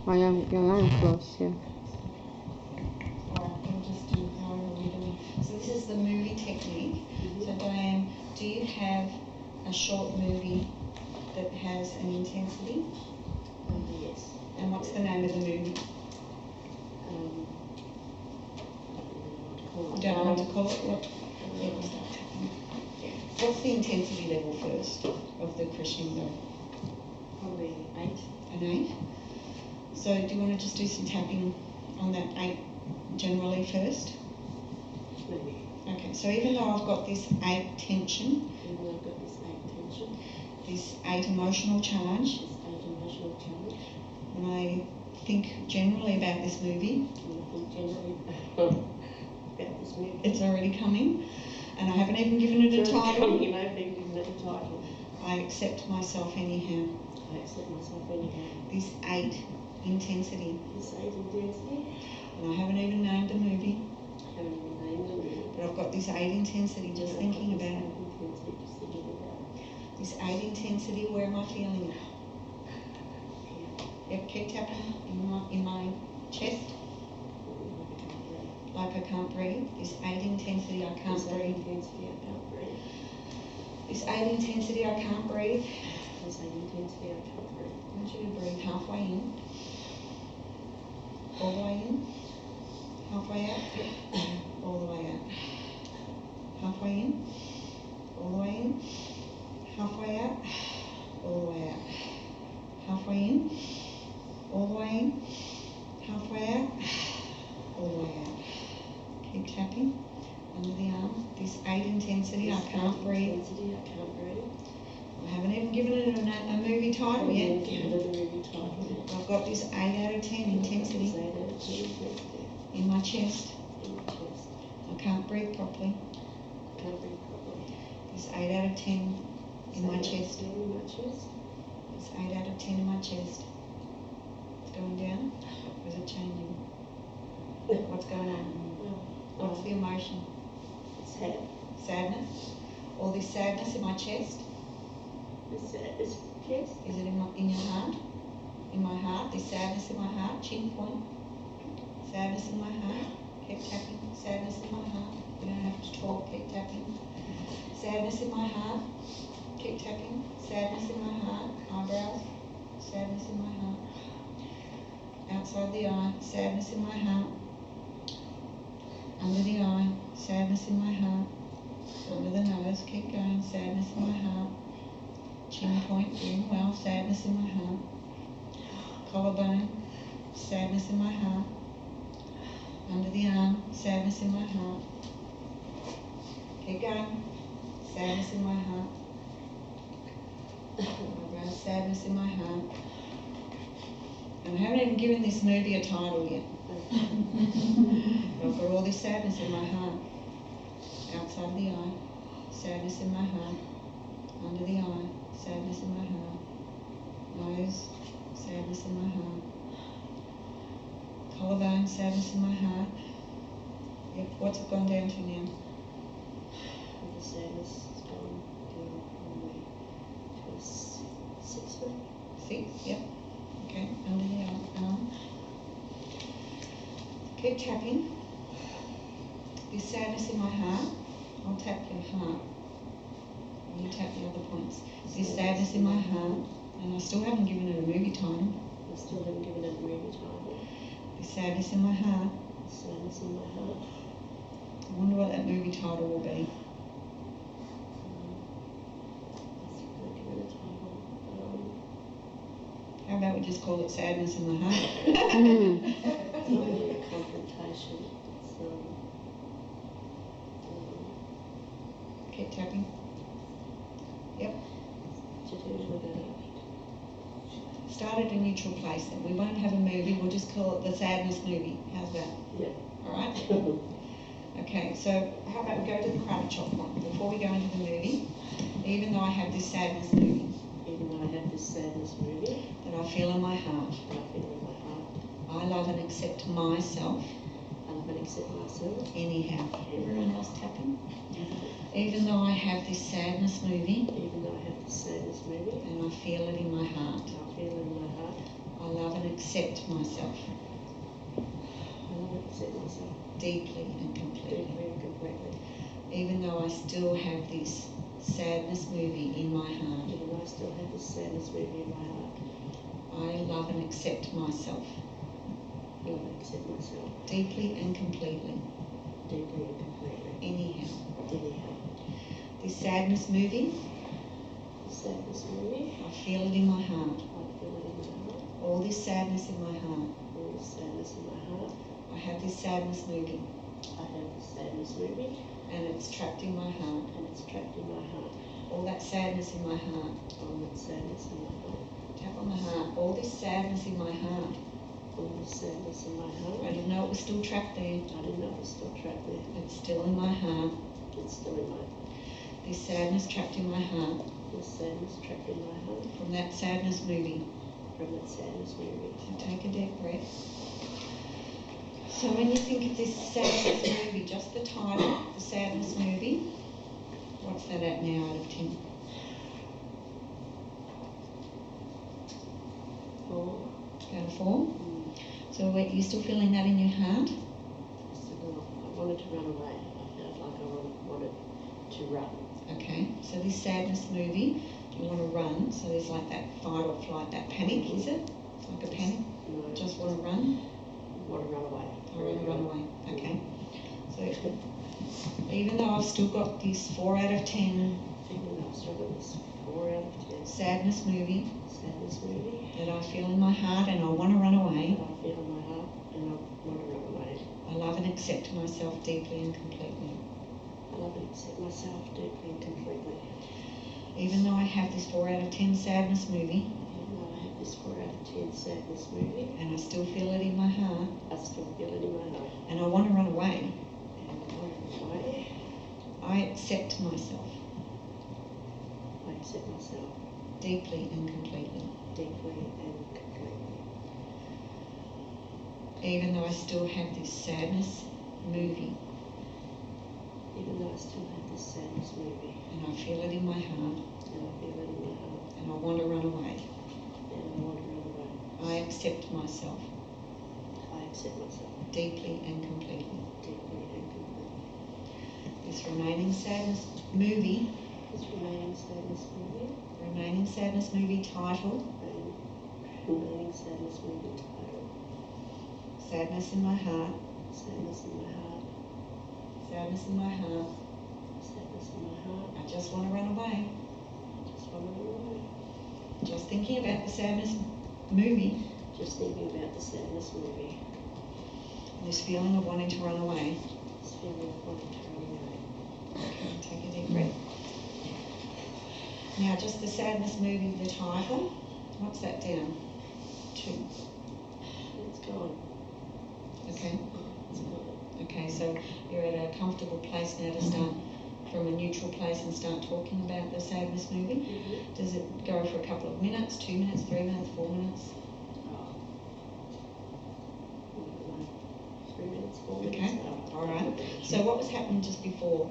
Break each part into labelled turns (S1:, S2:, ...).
S1: Your arm close, yeah.
S2: Alright, we'll just do however we're doing. So this is the movie technique. So Diane, do you have a short movie that has an intensity?
S3: Yes.
S2: And what's the name of the movie? You don't know what to call it? What? Yeah, we'll start tapping. What's the intensity level first of the crescendo?
S3: Probably 8.
S2: An 8? So do you want to just do some tapping on that 8 generally first?
S3: Maybe.
S2: Okay, so even though I've got this 8 tension,
S3: Even though I've got this 8 tension,
S2: this 8 emotional charge,
S3: this 8 emotional challenge,
S2: when I think generally about this movie,
S3: and I think generally about this movie,
S2: it's already coming, and I haven't even given it a title.
S3: You haven't even given it a title.
S2: I accept myself anyhow.
S3: I accept myself anyhow.
S2: This 8 intensity,
S3: This 8 intensity,
S2: and I haven't even named the movie,
S3: I haven't even named the movie.
S2: but I've got this 8 intensity just thinking about it.
S3: Intensity, just thinking about it.
S2: This 8 intensity, where am I feeling it? Yep, keep tapping in my chest, like I can't breathe. This 8 intensity, I can't
S3: This 8
S2: breathe.
S3: intensity, I can't breathe.
S2: This 8 intensity, I can't breathe.
S3: This 8 intensity, I can't breathe.
S2: I want you to breathe halfway in, all the way in, halfway out, all the way out. Halfway in, all the way in, halfway out, all the way out. Halfway in, all the way in, halfway out, all the way out. Keep tapping under the arm. This 8 intensity, I can't breathe.
S3: Intensity, I can't breathe.
S2: I haven't even given it a movie title yet.
S3: Given it a movie title yet.
S2: I've got this 8 out of 10 intensity
S3: This 8 out of 10 intensity
S2: in my chest.
S3: in my chest.
S2: I can't breathe properly.
S3: I can't breathe properly.
S2: This 8 out of 10 in my
S3: This 8 out of
S2: chest.
S3: 10 in my chest.
S2: This 8 out of 10 in my chest. It's going down, or is it changing? What's going on? What's the emotion?
S3: Sad.
S2: Sadness? All this sadness in my chest?
S3: This sadness. Yes.
S2: Is it in your heart? In my heart? This sadness in my heart? Chin point? Sadness in my heart? Keep tapping. Sadness in my heart. You don't have to talk. Keep tapping. Sadness in my heart. Keep tapping. Sadness in my heart. Eyebrows. Sadness in my heart. Outside the eye. Sadness in my heart. Under the eye. Sadness in my heart. Under the nose. Keep going. Sadness in my heart. Chin point. Doing well. Sadness in my heart. Collarbone. Sadness in my heart. Under the arm. Sadness in my heart. Keep going. Sadness in my heart. Eyebrows. Sadness in my heart. And I haven't even given this movie a title yet. I've got all this sadness in my heart. Outside the eye. Sadness in my heart. Under the eye. Sadness in my heart. Nose. Sadness in my heart. Collarbone. Sadness in my heart. Yep. What's it gone down to now?
S3: The sadness has gone down all the way to a 6 maybe.
S2: 6. Yep. Okay. Under the arm. Keep tapping. This sadness in my heart. I'll tap your heart. You tap the other points. This sadness in my heart, and I still haven't given it a movie title.
S3: I still haven't given it a movie title.
S2: This sadness in my heart.
S3: Sadness in my heart.
S2: I wonder what that movie title will be.
S3: I still haven't given it a title.
S2: How about we just call it Sadness in the Heart?
S3: It's not really a confrontation. It's
S2: Keep tapping. Yep.
S3: to do with
S2: Start at a neutral place then. We won't have a movie, we'll just call it the Sadness movie. How's that?
S3: Yeah.
S2: Alright? Okay, so how about we go to the karate chop one before we go into the movie, even though I have this sadness movie
S3: Even though I have this sadness movie
S2: that I feel in my heart.
S3: that I feel in my heart,
S2: I love and accept myself
S3: I love and accept myself.
S2: anyhow. Everyone else tapping? Even though I have this sadness movie
S3: Even though I have this sadness movie
S2: and I feel it in my heart,
S3: and I feel it in my heart,
S2: I I love and accept myself
S3: I love and accept myself
S2: deeply and completely.
S3: deeply and completely.
S2: Even though I still have this sadness movie in my heart,
S3: Even though I still have this sadness movie in my heart,
S2: I love and accept myself
S3: I love and accept myself
S2: deeply and completely.
S3: deeply and completely.
S2: Anyhow,
S3: Anyhow,
S2: this sadness movie,
S3: the sadness movie,
S2: I feel it in my heart.
S3: I feel it in my heart.
S2: All this sadness in my heart.
S3: All the sadness in my heart.
S2: I have this sadness movie,
S3: I have the sadness movie,
S2: and it's trapped in my heart.
S3: and it's trapped in my heart.
S2: All that sadness in my heart.
S3: All that sadness in my heart.
S2: Tap on the heart. All this sadness in my heart.
S3: All the sadness in my heart.
S2: I didn't know it was still trapped there.
S3: I didn't know it was still trapped there.
S2: It's still in my heart.
S3: It's still in my
S2: This sadness trapped in my heart
S3: This sadness trapped in my heart
S2: from that sadness movie.
S3: from that sadness movie.
S2: So take a deep breath. So when you think of this sadness movie, just the title, the sadness movie, what's that at now out of 10?
S3: 4.
S2: Out of 4? So you're still feeling that in your heart?
S3: I wanted to run away. I felt like I wanted to run.
S2: Okay, so this sadness movie, you want to run, so there's like that fight or flight, that panic, is it? It's like a panic?
S3: No,
S2: Just want to run?
S3: want to run away.
S2: I want to run away. Okay. So even though I've still got this 4 out of 10
S3: Even though I've still got this 4 out of 10
S2: sadness movie
S3: sadness movie
S2: that I feel in my heart and I want to run away,
S3: that I feel in my heart and I want to run away.
S2: I love and accept myself deeply and completely.
S3: I love and accept myself deeply and completely.
S2: Even though I have this 4 out of 10 sadness movie
S3: Even though I have this 4 out of 10 sadness movie,
S2: and I still feel it in my heart
S3: I still feel it in my heart
S2: and I want to run away,
S3: and I want to run away.
S2: I accept myself
S3: I accept myself
S2: deeply and completely.
S3: deeply and completely.
S2: Even though I still have this sadness movie
S3: Even though I still have this sadness movie
S2: and I feel it in my heart
S3: and I feel it in my heart
S2: and I want to run away,
S3: and I want to run away.
S2: I accept myself
S3: I accept myself
S2: deeply and completely.
S3: deeply and completely.
S2: This remaining sadness movie,
S3: This remaining sadness movie
S2: title,
S3: remaining sadness movie title,
S2: sadness in my heart,
S3: sadness in my heart,
S2: sadness in my heart,
S3: sadness in my heart.
S2: I just want to run away.
S3: Just want to run away.
S2: Just thinking about the sadness movie,
S3: Just thinking about the sadness movie.
S2: this feeling of wanting to run away.
S3: This feeling of wanting to run away.
S2: Okay, take a deep breath. Now just the sadness movie, the title, what's that down? 2.
S3: It's gone.
S2: Okay.
S3: It's gone.
S2: Okay, so you're at a comfortable place now to start from a neutral place and start talking about the sadness movie. Does it go for a couple of minutes, 2 minutes, 3 minutes, 4 minutes?
S3: 3 minutes, 4 minutes.
S2: Okay, all right. So what was happening just before,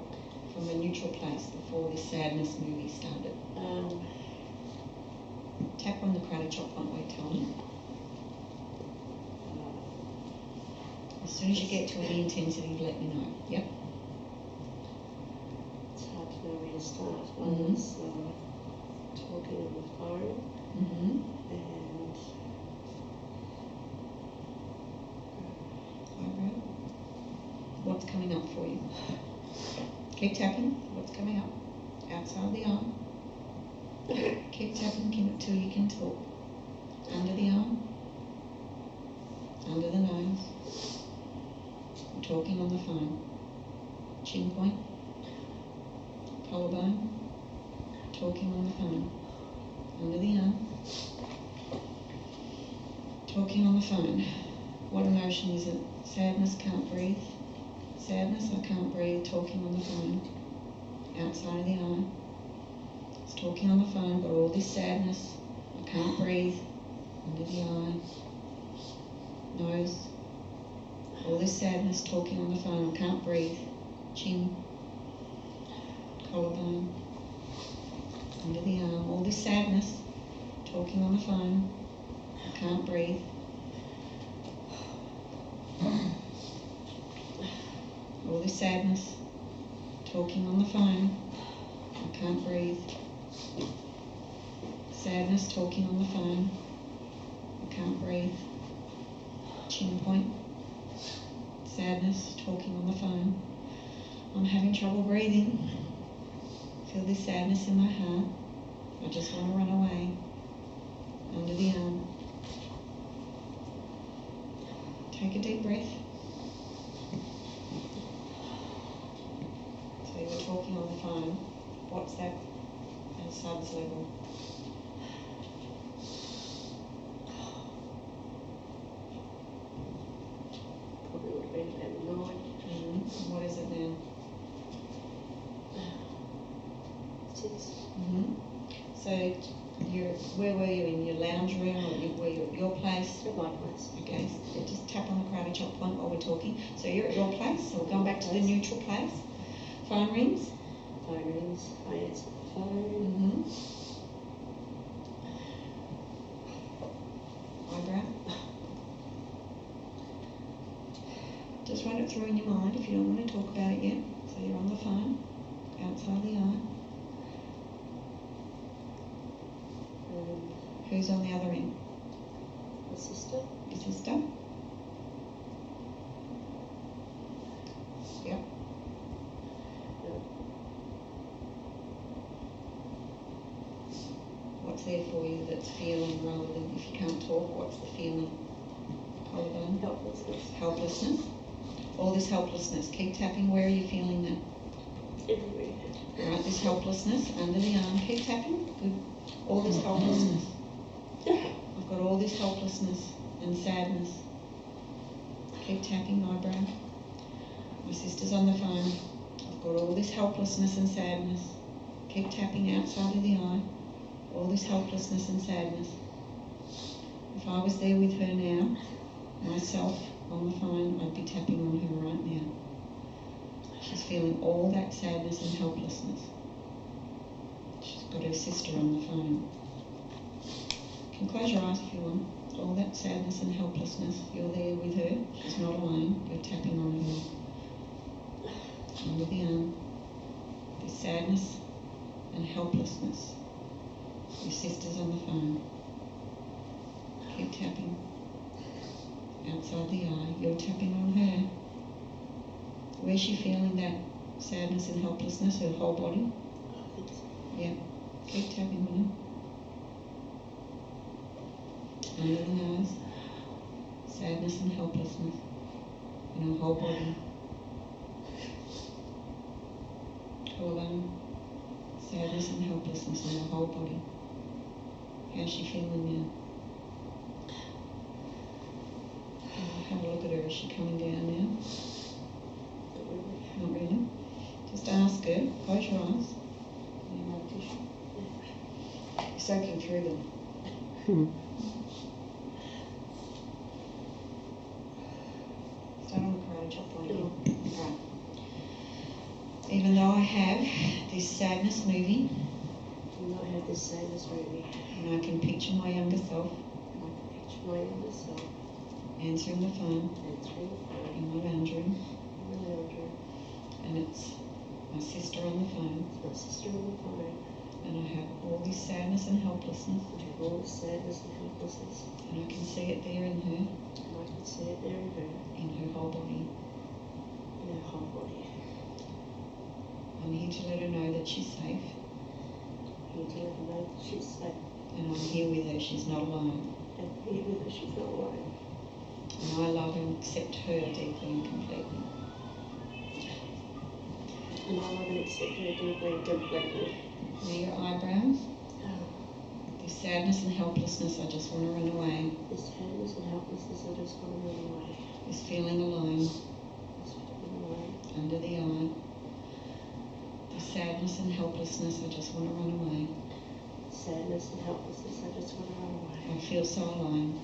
S2: from a neutral place, before this sadness movie started? Tap on the karate chop one way, tell me. As soon as you get to any intensity, let me know. Yep.
S3: It's hard to know where to start. I
S2: Mhm.
S3: was talking on the phone
S2: Mm-hmm.
S3: and
S2: Eyebrow. What's coming up for you? Keep tapping. What's coming up? Outside the arm. Keep tapping till you can talk. Under the arm. Under the nose. Talking on the phone. Chin point. Collarbone. Talking on the phone. Under the arm. Talking on the phone. What emotion is it? Sadness, can't breathe. Sadness, I can't breathe. Talking on the phone. Outside of the eye. It's talking on the phone, got all this sadness. I can't breathe. Under the eye. Nose. All this sadness, talking on the phone. I can't breathe. Chin. Collarbone. Under the arm. All this sadness, talking on the phone. I can't breathe. All this sadness, talking on the phone, I can't breathe. Sadness, talking on the phone, I can't breathe. Chin point. Sadness, talking on the phone, I'm having trouble breathing. Feel this sadness in my heart. I just want to run away. Under the arm. Take a deep breath. So you were talking on the phone. What's that at subs level?
S3: Probably would have been about 9.
S2: What is it now?
S3: 6.
S2: So where were you, in your lounge room, or were you at your place?
S3: At my place.
S2: Okay, so just tap on the karate chop point while we're talking. So you're at your place, so we're going back to the neutral place. Phone rings.
S3: Phone rings. I answer the phone.
S2: Eyebrow. Just run it through in your mind if you don't want to talk about it yet. So you're on the phone, outside the eye. Who's on the other end?
S3: My sister.
S2: Your sister? Yep. What's there for you that's feeling rather than, if you can't talk, what's the feeling? Collarbone?
S3: Helplessness.
S2: Helplessness. All this helplessness. Keep tapping. Where are you feeling that?
S3: Everywhere.
S2: Right, this helplessness under the arm. Keep tapping. Good. All this helplessness. I've got all this helplessness and sadness. Keep tapping, eyebrow. My sister's on the phone. I've got all this helplessness and sadness. Keep tapping outside of the eye. All this helplessness and sadness. If I was there with her now, myself on the phone, I'd be tapping on her right now. She's feeling all that sadness and helplessness. She's got her sister on the phone. You can close your eyes if you want. All that sadness and helplessness, you're there with her. She's not alone. You're tapping on her. Under the arm. This sadness and helplessness. Your sister's on the phone. Keep tapping. Outside the eye. You're tapping on her. Where's she feeling that sadness and helplessness? Her whole body?
S3: I think so.
S2: Yeah. Keep tapping on her. Under the nose. Sadness and helplessness in her whole body. Collarbone. Sadness and helplessness in her whole body. How's she feeling now? Have a look at her. Is she coming down now? Not really. Just ask her. Close your eyes. You have a tissue. You're soaking through them. Start on the karate chop point again. Right. Even though I have this sadness moving,
S3: And I have this sadness moving.
S2: and I can picture my younger self
S3: I can picture my younger self
S2: answering the phone
S3: answering the phone
S2: in my lounge room,
S3: in the lounge room.
S2: and it's my sister on the phone,
S3: It's my sister on the phone.
S2: and I have all this sadness and helplessness,
S3: I have all this sadness and helplessness.
S2: and I can see it there in her,
S3: And I can see it there in her
S2: whole body.
S3: whole body.
S2: I'm here to let her know that she's safe,
S3: Here to let her know that she's safe.
S2: and I'm here with her. She's not alone.
S3: And here with her, she's not alone.
S2: And I love and accept her deeply and completely.
S3: And I love and accept her deeply and completely.
S2: Now your eyebrows. This sadness and helplessness, I just want to run away.
S3: This sadness and helplessness, I just want to run away.
S2: This feeling alone
S3: This feeling alone.
S2: under the eye. This sadness and helplessness, I just want to run away.
S3: Sadness and helplessness, I just want to run away.
S2: I feel so alone.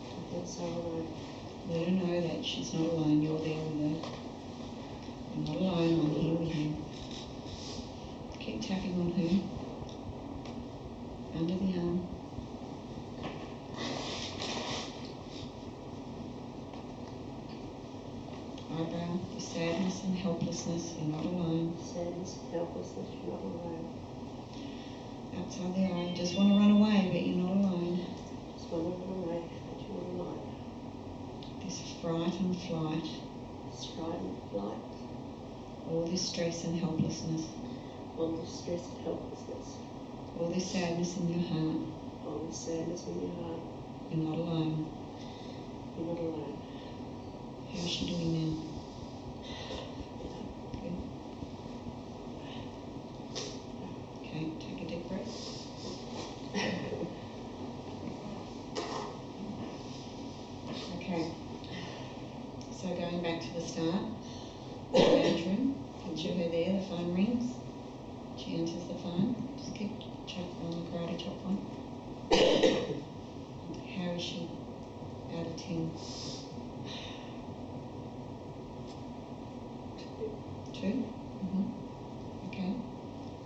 S3: I feel so alone.
S2: Let her know that she's not alone. You're there with her. I'm not alone. I'm here with you. Keep tapping on her. Under the arm. Eyebrow, the sadness and helplessness, you're not alone.
S3: Sadness and helplessness, you're not alone.
S2: Outside the eye, you just want to run away, but you're not alone.
S3: Just want to run away, but you're not alone.
S2: This fright and flight,
S3: This fright and flight,
S2: all this stress and helplessness,
S3: all this stress and helplessness,
S2: all this sadness in your heart,
S3: all this sadness in your heart,
S2: you're not alone.
S3: you're not alone.
S2: How's she doing now? Good. Okay, take a deep breath. Okay, so going back to the start, the bedroom, picture her there, the phone rings, she enters the phone, just keep chop on the karate chop on. How is she out of 10? 2? Okay,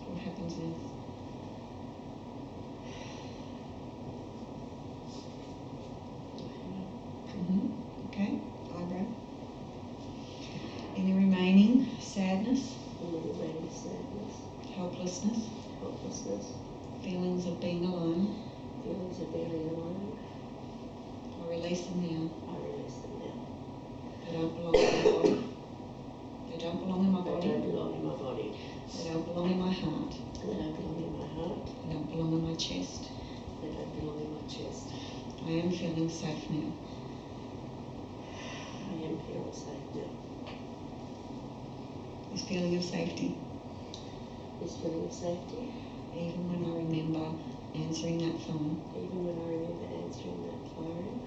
S2: what happens next? Okay, eyebrow. Any remaining sadness,
S3: Any remaining sadness,
S2: helplessness,
S3: helplessness,
S2: feelings of being alone,
S3: feelings of being alone,
S2: I release them now.
S3: I release them now.
S2: They don't belong in my body. They don't belong in my
S3: They
S2: body.
S3: don't belong in my body.
S2: They don't belong in my heart.
S3: They don't belong in my heart.
S2: They don't belong in my chest.
S3: They don't belong in my chest.
S2: I am feeling safe now.
S3: I am feeling safe now.
S2: This feeling of safety,
S3: This feeling of safety,
S2: even when I remember answering that phone
S3: even when I remember answering that phone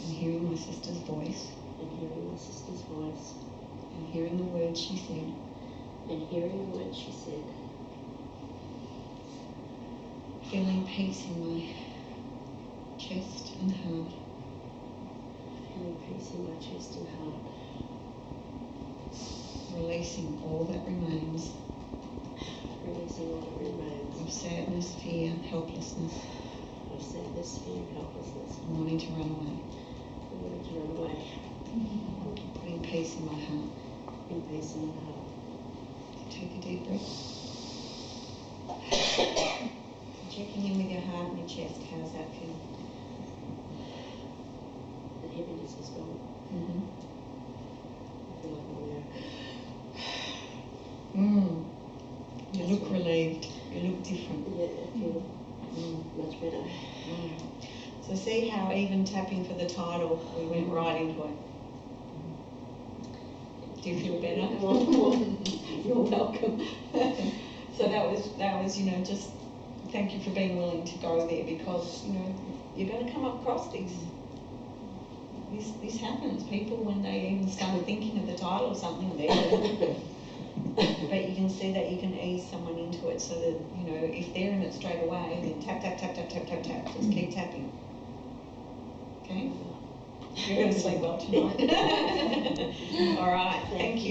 S2: and hearing my sister's voice
S3: and hearing my sister's voice
S2: and hearing the words she said,
S3: and hearing the words she said,
S2: feeling peace in my chest and heart,
S3: feeling peace in my chest and heart,
S2: releasing all that remains
S3: releasing all that remains
S2: of sadness, fear, helplessness,
S3: of sadness, fear, and helplessness,
S2: and wanting to run away.
S3: and wanting to run away,
S2: Putting peace in my heart.
S3: in peace in my heart.
S2: Take a deep breath. Checking in with your heart and your chest, how does that feel?
S3: The heaviness is gone. I feel like I'm there.
S2: You look relieved. You look different.
S3: Yeah, I feel much better.
S2: So see how even tapping for the title, we went right into it. Do you feel better?
S3: You're welcome.
S2: So that was, just thank you for being willing to go there, because, you're going to come across this. This happens. People, when they even start thinking of the title or something, but you can see that you can ease someone into it, so that, if they're in it straight away, then tap, tap, tap, tap, tap, tap, tap, just keep tapping. Okay? You're going to sleep well tonight. All right, thank you.